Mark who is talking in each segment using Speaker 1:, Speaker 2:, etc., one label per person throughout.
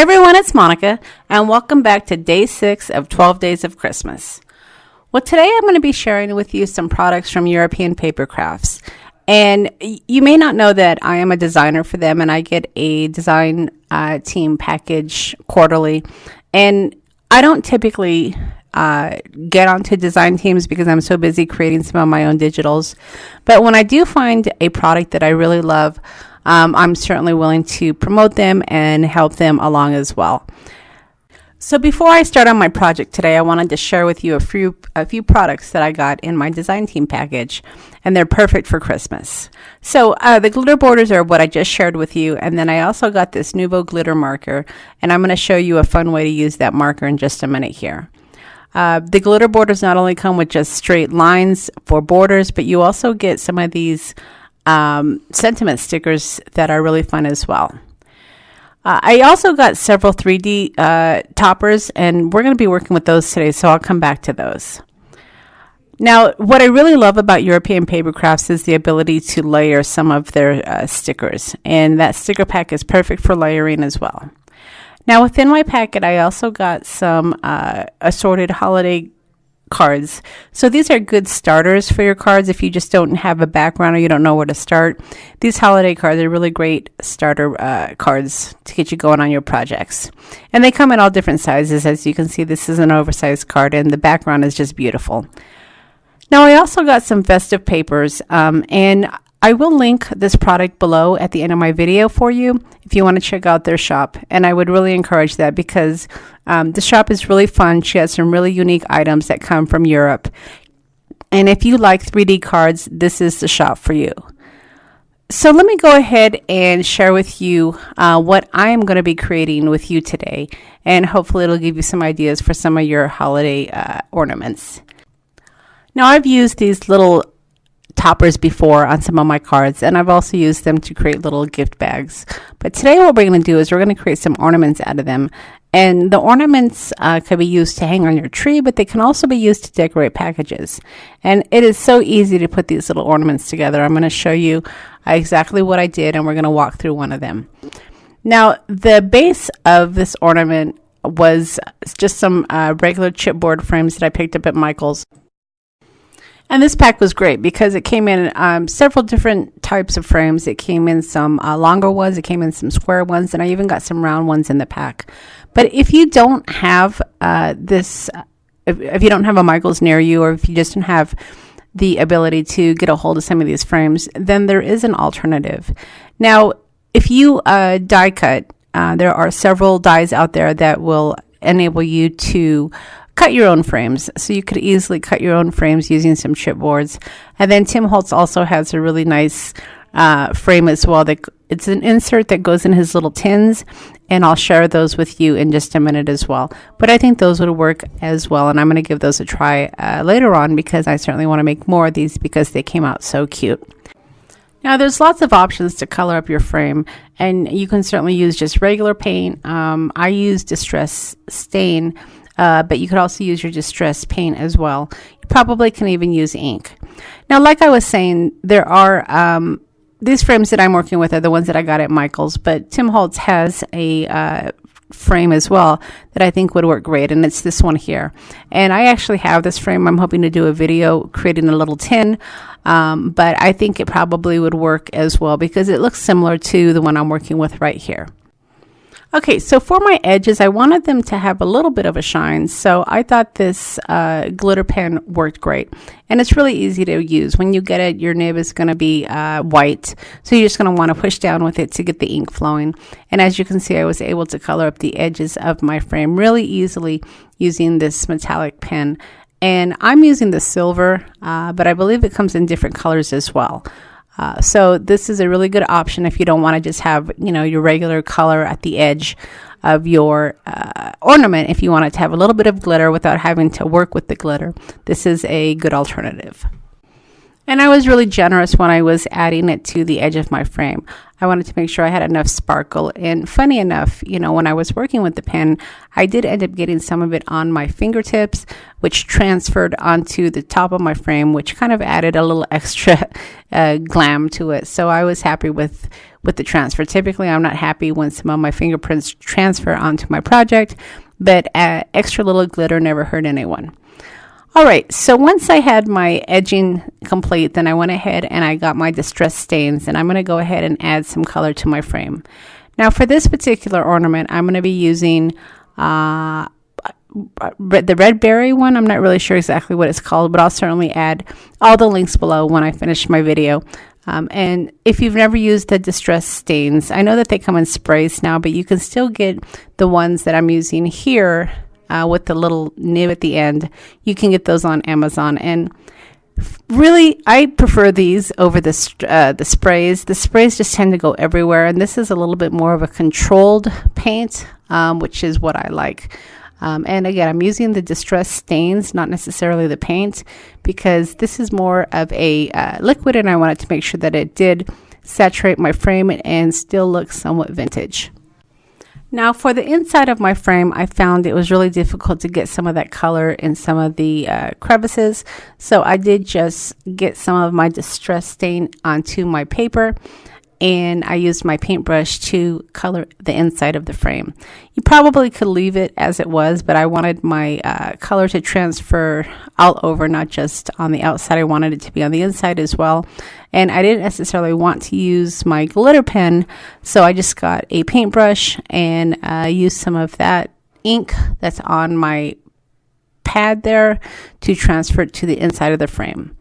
Speaker 1: Hi everyone, it's Monica, and welcome back to day 6 of 12 Days of Christmas. Well, today I'm going to be sharing with you some products from European Papercrafts. And you may not know that I am a designer for them, and I get a design team package quarterly. And I don't typically get onto design teams because I'm so busy creating some of my own digitals. But when I do find a product that I really love, I'm certainly willing to promote them and help them along as well. So before I start on my project today, I wanted to share with you a few products that I got in my design team package, and they're perfect for Christmas. So the glitter borders are what I just shared with you, and then I also got this Nuvo glitter marker, and I'm going to show you a fun way to use that marker in just a minute here. The glitter borders not only come with just straight lines for borders, but you also get some of these sentiment stickers that are really fun as well. I also got several 3D toppers, and we're going to be working with those today, so I'll come back to those. Now, what I really love about European Papercrafts is the ability to layer some of their stickers, and that sticker pack is perfect for layering as well. Now, within my packet, I also got some assorted holiday cards. So these are good starters for your cards if you just don't have a background or you don't know where to start. These holiday cards are really great starter cards to get you going on your projects. And they come in all different sizes. As you can see, this is an oversized card and the background is just beautiful. Now I also got some festive papers, and I will link this product below at the end of my video for you if you want to check out their shop. And I would really encourage that because the shop is really fun. She has some really unique items that come from Europe. And if you like 3D cards, this is the shop for you. So let me go ahead and share with you what I am going to be creating with you today. And hopefully it'll give you some ideas for some of your holiday ornaments. Now I've used these little toppers before on some of my cards, and I've also used them to create little gift bags. But today what we're going to do is we're going to create some ornaments out of them. And the ornaments could be used to hang on your tree, but they can also be used to decorate packages. And it is so easy to put these little ornaments together. I'm going to show you exactly what I did, and we're going to walk through one of them. Now, the base of this ornament was just some regular chipboard frames that I picked up at Michael's. And this pack was great because it came in several different types of frames. It came in some longer ones, it came in some square ones, and I even got some round ones in the pack. But if you don't have if you don't have a Michael's near you, or if you just don't have the ability to get a hold of some of these frames, then there is an alternative. Now, if you die cut, there are several dies out there that will enable you to cut your own frames. So you could easily cut your own frames using some chipboards. And then Tim Holtz also has a really nice frame as well. It's an insert that goes in his little tins, and I'll share those with you in just a minute as well. But I think those would work as well, and I'm going to give those a try later on because I certainly want to make more of these because they came out so cute. Now, there's lots of options to color up your frame, and you can certainly use just regular paint. I use Distress Stain, but you could also use your Distress paint as well. You probably can even use ink. Now, like I was saying, there are these frames that I'm working with are the ones that I got at Michael's, but Tim Holtz has a frame as well that I think would work great, and it's this one here. And I actually have this frame. I'm hoping to do a video creating a little tin, but I think it probably would work as well because it looks similar to the one I'm working with right here. Okay, so for my edges, I wanted them to have a little bit of a shine, so I thought this glitter pen worked great. And it's really easy to use. When you get it, your nib is going to be white, so you're just going to want to push down with it to get the ink flowing. And as you can see, I was able to color up the edges of my frame really easily using this metallic pen. And I'm using the silver, but I believe it comes in different colors as well. So this is a really good option if you don't want to just have, your regular color at the edge of your ornament. If you want it to have a little bit of glitter without having to work with the glitter, this is a good alternative. And I was really generous when I was adding it to the edge of my frame. I wanted to make sure I had enough sparkle. And funny enough, you know, when I was working with the pen, I did end up getting some of it on my fingertips, which transferred onto the top of my frame, which kind of added a little extra glam to it. So I was happy with the transfer. Typically, I'm not happy when some of my fingerprints transfer onto my project, but extra little glitter never hurt anyone. All right, so once I had my edging complete, then I went ahead and I got my distress stains, and I'm going to go ahead and add some color to my frame. Now for this particular ornament, I'm going to be using the red berry one. I'm not really sure exactly what it's called, but I'll certainly add all the links below when I finish my video. And if you've never used the distress stains, I know that they come in sprays now, but you can still get the ones that I'm using here with the little nib at the end. You can get those on Amazon, and really I prefer these over the sprays. The sprays just tend to go everywhere, and this is a little bit more of a controlled paint, which is what I like. And again, I'm using the distress stains, not necessarily the paint, because this is more of a liquid, and I wanted to make sure that it did saturate my frame and still look somewhat vintage. Now for the inside of my frame, I found it was really difficult to get some of that color in some of the crevices. So I did just get some of my distress stain onto my paper, and I used my paintbrush to color the inside of the frame. You probably could leave it as it was, but I wanted my color to transfer all over, not just on the outside. I wanted it to be on the inside as well. And I didn't necessarily want to use my glitter pen, so I just got a paintbrush and used some of that ink that's on my pad there to transfer it to the inside of the frame.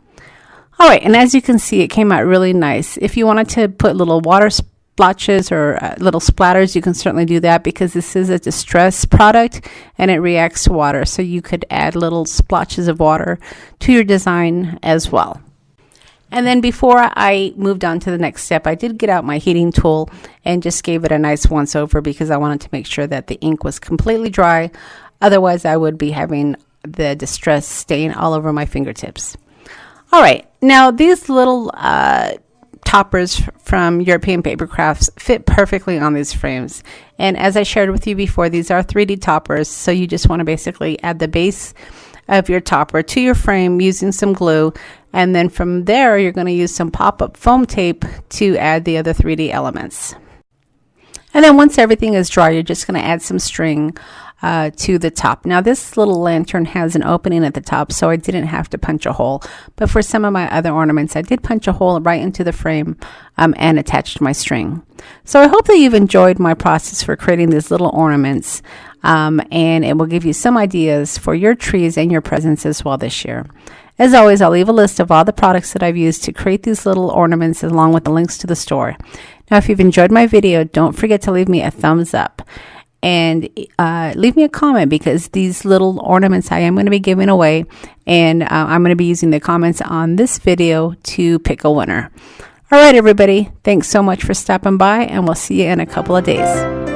Speaker 1: All right, and as you can see, it came out really nice. If you wanted to put little water splotches or little splatters, you can certainly do that, because this is a distress product and it reacts to water. So you could add little splotches of water to your design as well. And then before I moved on to the next step, I did get out my heating tool and just gave it a nice once over, because I wanted to make sure that the ink was completely dry. Otherwise, I would be having the distress stain all over my fingertips. All right, now these little toppers from European Papercrafts fit perfectly on these frames. And as I shared with you before, these are 3D toppers, so you just want to basically add the base of your topper to your frame using some glue, and then from there you're going to use some pop-up foam tape to add the other 3D elements. And then once everything is dry, you're just going to add some string to the top. Now this little lantern has an opening at the top, so I didn't have to punch a hole, but for some of my other ornaments I did punch a hole right into the frame and attached my string. So I hope that you've enjoyed my process for creating these little ornaments, and it will give you some ideas for your trees and your presents as well this year. As always, I'll leave a list of all the products that I've used to create these little ornaments, along with the links to the store. Now if you've enjoyed my video, don't forget to leave me a thumbs up. And leave me a comment, because these little ornaments I am going to be giving away, and I'm going to be using the comments on this video to pick a winner. All right, everybody, thanks so much for stopping by, and we'll see you in a couple of days.